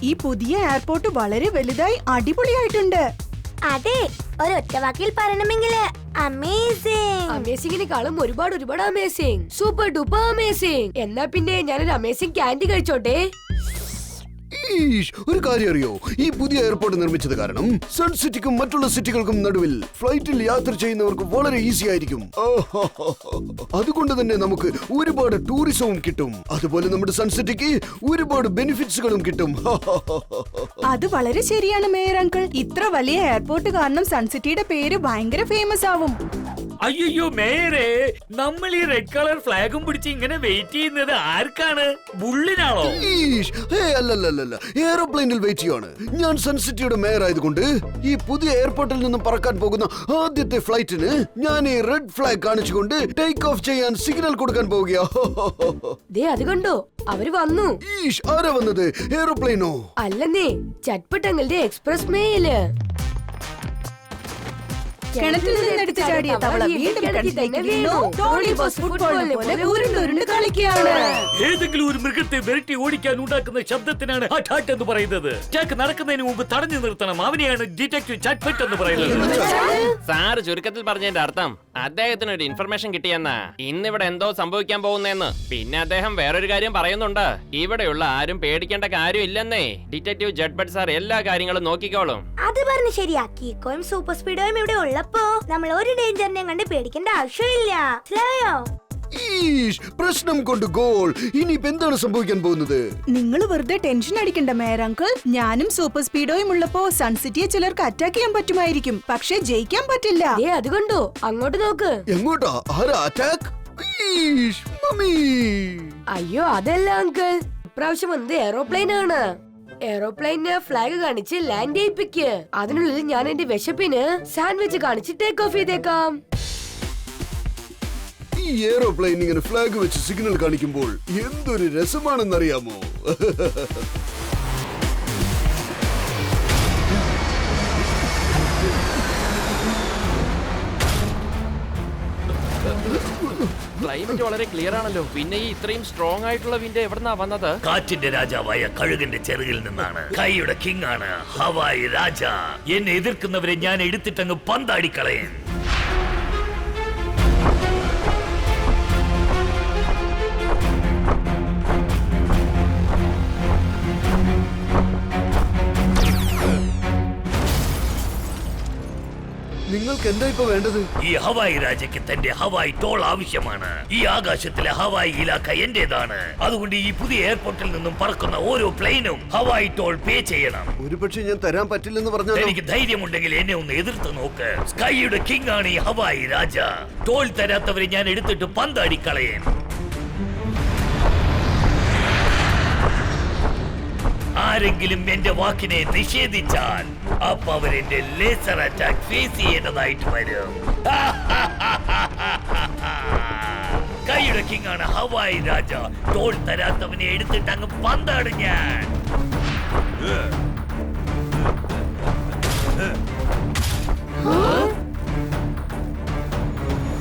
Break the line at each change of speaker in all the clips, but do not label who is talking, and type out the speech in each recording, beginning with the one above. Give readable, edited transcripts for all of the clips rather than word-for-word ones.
ഈ പുതിയ എയർപോർട്ട് വളരെ വലുതായി അടിപൊളിയായിട്ടുണ്ട്.
അതെ, ഒരൊറ്റ വാക്കിൽ പറയണമെങ്കില് അമേസിംഗ്.
അമേസിംഗിനെക്കാളും ഒരുപാട് അമേസിംഗ്, സൂപ്പർ ഡൂപ്പർ അമേസിംഗ്. എന്നാ പിന്നെ ഞാനൊരു അമേസിംഗ് ക്യാൻഡി കഴിച്ചോട്ടെ.
ഒരു കാര്യം അറിയോ, ഈ പുതിയ എയർപോർട്ട് നിർമ്മിച്ചത് കാരണം സൺ സിറ്റിക്കും മറ്റുള്ള സിറ്റികൾക്കും നടുവിൽ ഫ്ലൈറ്റിൽ യാത്ര ചെയ്യുന്നവർക്ക് വളരെ ഈസി ആയിരിക്കും. അതുകൊണ്ട് തന്നെ നമുക്ക് ഒരുപാട് ടൂറിസവും കിട്ടും. അതുപോലെ നമ്മുടെ സൺ സിറ്റിക്ക് ഒരുപാട് ബെനിഫിറ്റ്സുകളും കിട്ടും.
അത് വളരെ ശരിയാണ് മേയർ അങ്കിൾ. ഇത്ര വലിയ എയർപോർട്ട് കാരണം സൺ സിറ്റിയുടെ പേര് ഭയങ്കര ഫേമസ് ആവും.
അയ്യോ മേയറെ, നമ്മൾ ഈ റെഡ് കളർ ഫ്ലാഗും പിടിച്ച് ഇങ്ങനെ വെയിറ്റ് ചെയ്യുന്നത് ആർക്കാണ്? ബുള്ളിനാണോ?
അല്ലല്ല, എയർപ്ലെയിനിൽ വെയിറ്റ് ചെയ്യാണ്. ഞാൻ സൺ സിറ്റിയുടെ മേയർ ആയതുകൊണ്ട് ഈ പുതിയ എയർപോർട്ടിൽ നിന്നും പറക്കാൻ പോകുന്ന ആദ്യത്തെ ഫ്ലൈറ്റിന് ഞാൻ ഈ റെഡ് ഫ്ലാഗ് കാണിച്ചുകൊണ്ട് ടേക്ക് ഓഫ് ചെയ്യാൻ സിഗ്നൽ കൊടുക്കാൻ പോവുകയാ.
അത് കണ്ടോ, അവര് വന്നു.
ആരാ വന്നത്? എയർപ്ലെയിനോ?
അല്ലെന്നേ, ചട്പട്ടങ്ങളുടെ എക്സ്പ്രസ് മെയില്.
കിണറ്റിൽ നിന്നെടുത്ത് ചാടിയ തവള വീണ്ടും കിണറ്റിലേക്ക് വീണു. ടോണി ബോസ് ഫുട്ബോളിനെ പോലെ ഉരുണ്ടുരുണ്ട് കളിക്കുകയാണ്.
ഏതെങ്കിലും ഒരു മൃഗത്തെ വിരട്ടി ഓടിക്കാൻ ഉണ്ടാക്കുന്ന ശബ്ദത്തിനാണ് ഹഠാട്ട് എന്ന് പറയുന്നത്. അറ്റാക്ക് നടക്കുന്നതിന് മുമ്പ് തടഞ്ഞു നിർത്തണം. അവനെയാണ് ഡിറ്റക്റ്റീവ് ചട്പട്ട് എന്ന് പറയുന്നത്.
സാറ് ചുരുക്കത്തിൽ പറഞ്ഞതിന്റെ അർത്ഥം അദ്ദേഹത്തിന് ഒരു ഇൻഫർമേഷൻ കിട്ടിയെന്നാ. ഇന്നിവിടെ എന്തോ സംഭവിക്കാൻ പോകുന്നെന്ന്. പിന്നെ അദ്ദേഹം വേറൊരു കാര്യം പറയുന്നുണ്ട്. ഇവിടെയുള്ള ആരും പേടിക്കേണ്ട കാര്യമില്ലെന്നേ. ഡിറ്റക്റ്റീവ് ജഡ്ബട്ട് സാർ എല്ലാ കാര്യങ്ങളും നോക്കിക്കോളും.
അത് പറഞ്ഞ് ശരിയാ. കീക്കോയും സൂപ്പർ സ്പീഡോയും ഇവിടെ ഉള്ളപ്പോ നമ്മൾ ഒരു ഡേഞ്ചറിനെ കണ്ട് പേടിക്കേണ്ട ആവശ്യമില്ല.
പ്രശ്നം കൊണ്ട് ഗോൾ. ഇനിയിപ്പോ എന്താണ് സംഭവിക്കാൻ പോകുന്നത്?
നിങ്ങൾ വെറുതെ ടെൻഷൻ അടിക്കണ്ട മേയർ അങ്കിൾ. ഞാനും സൂപ്പർ സ്പീഡോയും ഉള്ളപ്പോ സൺ സിറ്റിയെ ചിലർക്ക് അറ്റാക്ക് ചെയ്യാൻ പറ്റുമായിരിക്കും, പക്ഷെ ജയിക്കാൻ പറ്റില്ല.
അത് കണ്ടോ, അങ്ങോട്ട് നോക്ക്.
എങ്ങോട്ടാ? ആരാ അറ്റാക്ക്?
അയ്യോ അതല്ല അങ്കിൾ, ഇപ്രാവശ്യം വന്നത് എയറോപ്ലെയിൻ ആണ്. എയറോപ്ലെയിന് ഫ്ലാഗ് കാണിച്ച് ലാൻഡ് ചെയ്യിപ്പിക്ക്. അതിനുള്ളിൽ ഞാൻ എന്റെ വിശപ്പിന് സാൻഡ്വിച്ച് കാണിച്ച് ടേക്ക് ഓഫ് ചെയ്തേക്കാം.
ഈ എയറോപ്ലെയിൻ ഇങ്ങനെ ഫ്ലാഗ് വെച്ച് സിഗ്നൽ കാണിക്കുമ്പോൾ എന്തൊരു രസമാണെന്നറിയാമോ?
ക്ലൈമറ്റ് വളരെ ക്ലിയർ ആണല്ലോ. പിന്നെ ഈ ഇത്രയും സ്ട്രോങ് ആയിട്ടുള്ള വിൻഡ് എവിടുന്നാ വന്നത്?
കാറ്റിന്റെ രാജാവായ കഴുകന്റെ ചെറുകിൽ നിന്നാണ്. കൈയുടെ കിങ് ആണ് ഹവായ് രാജ. എന്നെ എതിർക്കുന്നവരെ ഞാൻ എടുത്തിട്ടങ്ങ് പന്താടിക്കളയും.
നിങ്ങൾക്ക് എന്താ ഇപ്പൊ വേണ്ടത്?
ഈ ഹവായ് രാജയ്ക്ക് തന്റെ ഹവായ് ടോൾ ആവശ്യമാണ്. ഈ ആകാശത്തിലെ ഹവായ് ഇലാഖ എന്റേതാണ്. അതുകൊണ്ട് ഈ പുതിയ എയർപോർട്ടിൽ നിന്നും പറക്കുന്ന ഓരോ പ്ലെയിനും ഹവായ് ടോൾ പേ ചെയ്യണം.
ഒരുപക്ഷെ ഞാൻ തരാൻ പറ്റില്ലെന്ന് പറഞ്ഞാൽ
എനിക്ക് ധൈര്യമുണ്ടെങ്കിൽ എന്നെ ഒന്ന് എതിർത്ത് നോക്ക്. സ്കൈയുടെ കിങ് ആണ് ഈ ഹവായ് രാജ. ടോൾ തരാത്തവരെ ഞാൻ എടുത്തിട്ട് പന്താടിക്കളയും. ആരെങ്കിലും എന്റെ വാക്കിനെ നിഷേധിച്ചാൽ അപ്പൊ അവരെന്റെ ലേസർ അറ്റാക്ക് ഫേസ് ചെയ്യേണ്ടതായിട്ട് വരും. കൈയുടെ കിങ് ആണ് ഹവായ് രാജ. ടോൾ തരാത്തവനെ എടുത്തിട്ട് അങ്ങ് പന്താടും ഞാൻ.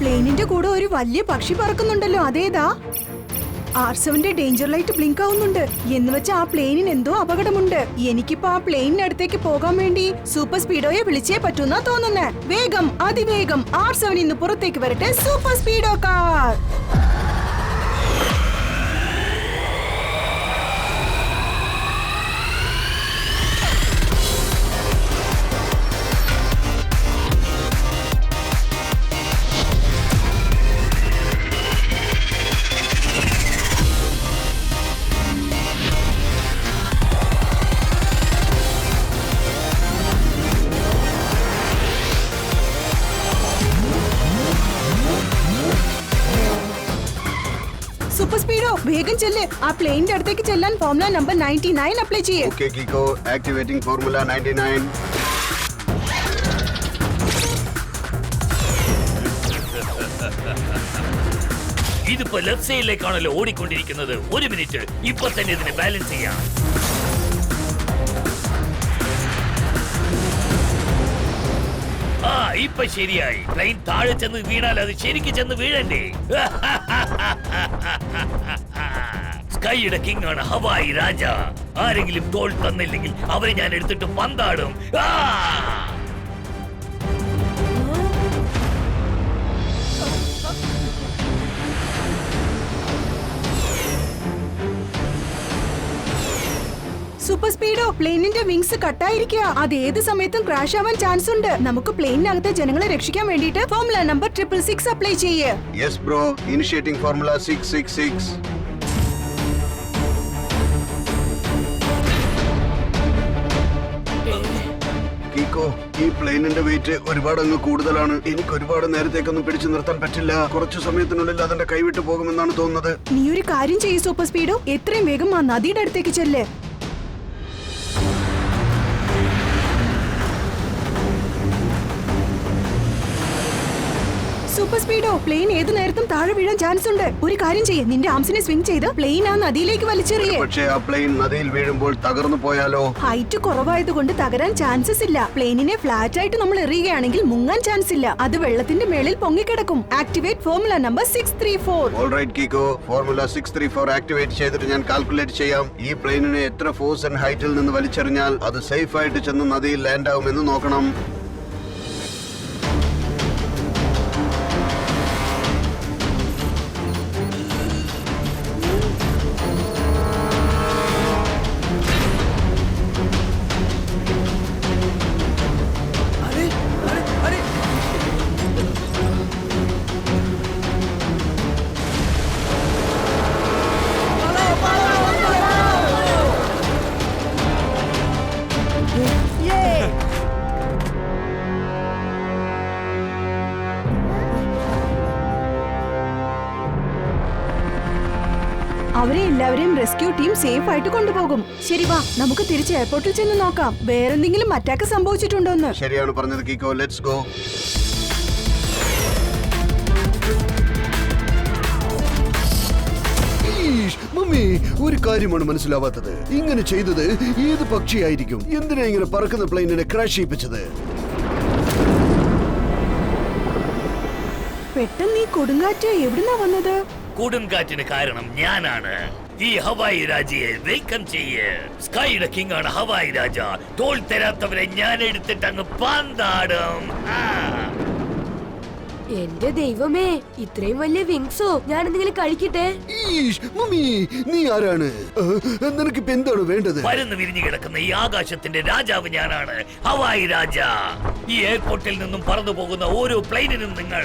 പ്ലെയിനിന്റെ കൂടെ ഒരു വലിയ പക്ഷി പറക്കുന്നുണ്ടല്ലോ, അതേതാ? R7 ഡേഞ്ചർ ലൈറ്റ് ബ്ലിങ്ക് ആവുന്നുണ്ട്. എന്ന് വെച്ചാൽ ആ പ്ലെയിനിന് എന്തോ അപകടമുണ്ട്. എനിക്കിപ്പോ ആ പ്ലെയിനിന്റെ അടുത്തേക്ക് പോകാൻ വേണ്ടി സൂപ്പർ സ്പീഡോയെ വിളിച്ചേ പറ്റൂന്നാ തോന്നുന്നേ. വേഗം, അതിവേഗം R7 ഇന്ന് പുറത്തേക്ക് വരട്ടെ. Super speedo car. Super speedo വേഗം ചെല്ല്. ആ പ്ലെയിനിന്റെ അടുത്തേക്ക് ചെല്ലാൻ ഫോർമുല നമ്പർ 99 അപ്ലൈ ചെയ്യേ.
Okay Kicko, activating formula 99.
ഇതിപ്പോ ലെഫ്റ്റ് സൈഡിലേക്കാണല്ലോ ഓടിക്കൊണ്ടിരിക്കുന്നത്. ഒരു മിനിറ്റ്, ഇപ്പൊ തന്നെ ഇതിനെ ബാലൻസ് ചെയ്യാം. ഇപ്പൊ ശരിയായി. പ്ലെയിൻ താഴെ ചെന്ന് വീണാൽ അത് ശരിക്ക് ചെന്ന് വീഴണ്ടേ? സ്കൈയുടെ കിങ് ആണ് ഹവായി രാജ. ആരെങ്കിലും ടോൾ തന്നില്ലെങ്കിൽ അവരെ ഞാൻ എടുത്തിട്ട് പന്താടും. ആ!
സൂപ്പർ സ്പീഡോ, പ്ലെയിനിന്റെ വിങ്സ് കട്ടായിരിക്കുക. അത് ഏത് സമയത്തും ക്രാഷ് ആവാൻ ചാൻസ് ഉണ്ട്. നമുക്ക് പ്ലെയിനകത്തെ ജനങ്ങളെ രക്ഷിക്കാൻ വേണ്ടിയിട്ട് ഫോർമുല നമ്പർ 666 അപ്ലൈ ചെയ്യേ.
Yes bro, initiating formula 666. കീക്കോ, ഈ പ്ലെയിനിന്റെ വെയിറ്റ് ഒരുപാട് അങ്ങ് കൂടുതലാണ്. എനിക്ക് ഒരുപാട് നേരത്തേക്കൊന്നും പിടിച്ചു നിർത്താൻ പറ്റില്ല. കുറച്ചു സമയത്തിനുള്ളിൽ അതിന്റെ കൈവിട്ടു പോകുമെന്നാണ് തോന്നുന്നത്.
നീ ഒരു കാര്യം ചെയ്യ് സൂപ്പർ സ്പീഡോ, എത്രയും വേഗം ആ നദിയുടെ അടുത്തേക്ക് ചെല്ല്. സൂപ്പർ സ്പീഡോ, പ്ലെയിൻ ഏത് നേരത്തും താഴെ വീഴാൻ ചാൻസ് ഉണ്ട്. ഒരു കാര്യം ചെയ്യ്, നിന്റെ ആംസിനെ സ്വിംഗ് ചെയ്ത് പ്ലെയിൻ ആ നദിയിലേക്ക് വലിച്ചെറിയേ.
പക്ഷേ ആ പ്ലെയിൻ നദിയിൽ വീഴുമ്പോൾ തകർന്നു പോയാലോ?
ഹൈറ്റ് കുറവായതുകൊണ്ട് തകരാൻ ചാൻസസ് ഇല്ല. പ്ലെയിനിനെ ഫ്ലാറ്റ് ആയിട്ട് നമ്മൾ എറിയുകയാണെങ്കിൽ മുങ്ങാൻ ചാൻസ് ഇല്ല. അത് വെള്ളത്തിന്റെ മേളിൽ പൊങ്ങിക്കിടക്കും. Activate formula number 634.
All right Kicko, formula 634 activate ചെയ്തിട്ട് ഞാൻ കാൽക്കുലേറ്റ് ചെയ്യാം. ഈ പ്ലെയിനിനെ എത്ര ഫോഴ്സ് ആൻഡ് ഹൈറ്റിൽ നിന്ന് വലിച്ചെറിഞ്ഞാൽ അത് സേഫ് ആയിട്ട് ചെന്ന് നദിയിൽ ലാൻഡ് ആവുമെന്ന് നോക്കണം.
അവരെ എല്ലാവരെയും റെസ്ക്യൂ ടീം സേഫ് ആയിട്ട് കൊണ്ടുപോകും. ശരി, വാ നമുക്ക് തിരിച്ച് എയർപോർട്ടിൽ ചെന്ന് നോക്കാം. വേറെന്തെങ്കിലും അറ്റാക്ക് സംഭവിച്ചിട്ടുണ്ടോന്ന്.
ശരിയാണ് പറഞ്ഞത് കീക്കോ, ലെറ്റ്സ് ഗോ. മമ്മി, ഒരു കാര്യമാണ് മനസ്സിലാവാത്തത്. ഇങ്ങനെ ചെയ്തത് ഏത് പക്ഷിയായിരിക്കും? എന്തിനാ ഇങ്ങനെ പറക്കുന്ന പ്ലെയിനിനെ ക്രാഷ് ചെയ്യിപ്പിച്ചത്?
പെട്ടെന്ന് ഈ കൊടുങ്കാറ്റ് എവിടുന്നാ വന്നത്?
കൊടുങ്കാറ്റിന് കാരണം ഞാനാണ്. ഈ ഹവായി രാജയെ വെൽക്കം ചെയ്യ്. സ്കൈയുടെ കിങ് ആണ് ഹവായി രാജ. ടോൾ തരാത്തവരെ ഞാൻ എടുത്തിട്ട് അങ്ങ് പന്താടും.
എന്റെ ദൈവമേ, ഇത്രയും വലിയ വിങ്സോ! ഞാൻ എന്തെങ്കിലും കഴിക്കട്ടെ.
മമ്മി, നീ ആരാണ്? നിനക്കിപ്പോ എന്താണ് വേണ്ടത്?
പരന്ന് വിരിഞ്ഞു കിടക്കുന്ന ഈ ആകാശത്തിന്റെ രാജാവ് ഞാനാണ്, ഹവായി രാജ. ഈ എയർപോർട്ടിൽ നിന്നും പറന്നു പോകുന്ന ഓരോ പ്ലെയിനിനും നിങ്ങൾ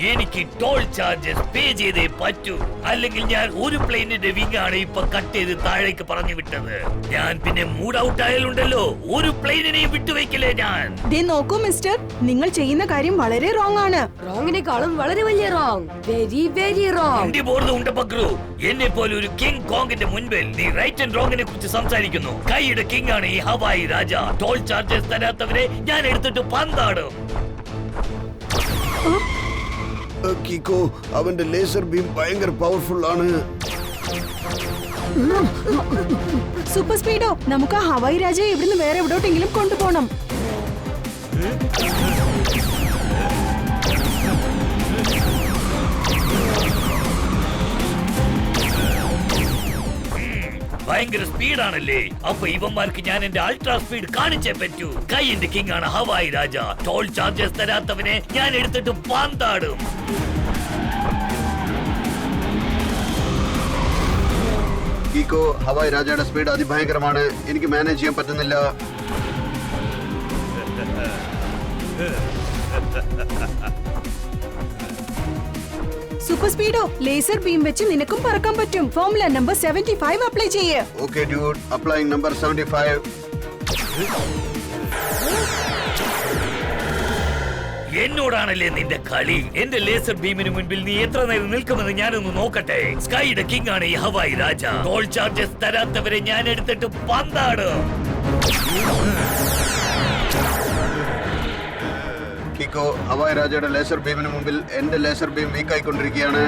എനിക്ക് ടോൾ ചാർജസ് പേ ചെയ്തേ പറ്റൂ. അല്ലെങ്കിൽ ഞാൻ ഒരു പ്ലെയിനിന്റെ വിങ് ആണ് ഇപ്പൊ കട്ട് ചെയ്ത് താഴേക്ക് പറഞ്ഞു വിട്ടത്. ഞാൻ പിന്നെ മൂഡ് ഔട്ട് ആയാലുണ്ടല്ലോ, ഒരു പ്ലെയിനിനെയും വിട്ടുവെക്കില്ലേ ഞാൻ.
ദേ നോക്കൂ മിസ്റ്റർ, നിങ്ങൾ ചെയ്യുന്ന കാര്യം വളരെ റോങ് ആണ്.
റോങ്ങിനെക്കാളും വളരെ വലിയ റോങ്. Very very wrong.
ഉണ്ട് പക്രു. എന്നെ പോലെ ഒരു കിങ് കോങ്ങിന്റെ മുൻപിൽ നീ റൈറ്റ് ആൻഡ് റോങ്ങിനെ കുറിച്ച് സംസാരിക്കുന്നു. കൈയുടെ കിങ് ആണ് ഈ ഹവായി രാജ. ടോൾ ചാർജസ് തരാത്തവരെ ഞാൻ എടുത്തിട്ട് പന്താടും.
കീക്കോ, അവന്റെ ലേസർ ബീം ഭയങ്കര പവർഫുൾ ആണ്.
സൂപ്പർ സ്പീഡോ, നമുക്ക് ആ ഹവായി രാജയെ ഇവിടുന്ന് വേറെ എവിടോട്ടെങ്കിലും കൊണ്ടുപോകണം.
ഭയങ്കര സ്പീഡാണല്ലേ? അപ്പൊ ഇവന്മാർക്ക് ഞാൻ എന്റെ അൾട്രാ സ്പീഡ് കാണിച്ചേ പറ്റൂ. കൈന്റെ കിങ് ആണ് ഹവായി രാജ. ടോൾ ചാർജസ് തരാത്തവനെ ഞാൻ എടുത്തിട്ട് പന്താടും.
കീക്കോ, ഹവായി രാജയുടെ സ്പീഡ് അതിഭയങ്കരമാണ്. എനിക്ക് മാനേജ് ചെയ്യാൻ പറ്റുന്നില്ല.
സൂപ്പർ സ്പീഡോ, ലേസർ ബീം വെച്ച് നിനക്കും പറക്കാൻ പറ്റും. ഫോർമുല നമ്പർ 75 അപ്ലൈ ചെയ്യേ.
Okay dude, applying number 75.
എന്നോടാണല്ലേ നിന്റെ കളി? എന്റെ ലേസർ ബീമിന് മുൻപിൽ നീ എത്ര നേരം നിൽക്കുമെന്ന് ഞാനൊന്ന് നോക്കട്ടെ. സ്കൈയുടെ കിങ് ആണ് ഈ ഹവായി രാജ. ടോൾ ചാർജസ് തരാത്തവരെ ഞാൻ എടുത്തിട്ട് പന്താടും.
കിക്കോ, ഹവായി രാജയുടെ ലേസർ ബീമിന് മുമ്പിൽ എന്റെ ലേസർ ബീം വീക്ക് ആയിക്കൊണ്ടിരിക്കുകയാണ്.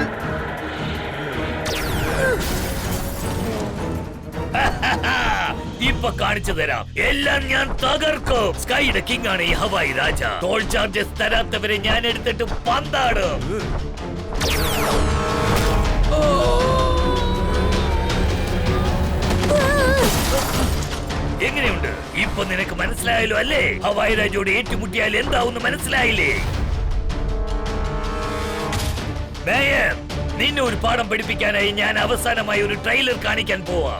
ഇപ്പൊ കാണിച്ചു തരാം, എല്ലാം ഞാൻ തകർക്കും. സ്കൈയുടെ കിങ് ആണ് ഈ ഹവായി രാജ. ടോൾ ചാർജസ് തരാത്തവരെ ഞാൻ എടുത്തിട്ട് പന്താടും. മനസ്സിലായല്ലോ അല്ലേ? ഹവായി രാജയോട് ഏറ്റുമുട്ടിയാൽ എന്താവുന്ന് മനസ്സിലായില്ലേ? മേയർ, നിന്നെ ഒരു പാഠം പഠിപ്പിക്കാനായി ഞാൻ അവസാനമായി ഒരു ട്രെയിലർ കാണിക്കാൻ പോവാ.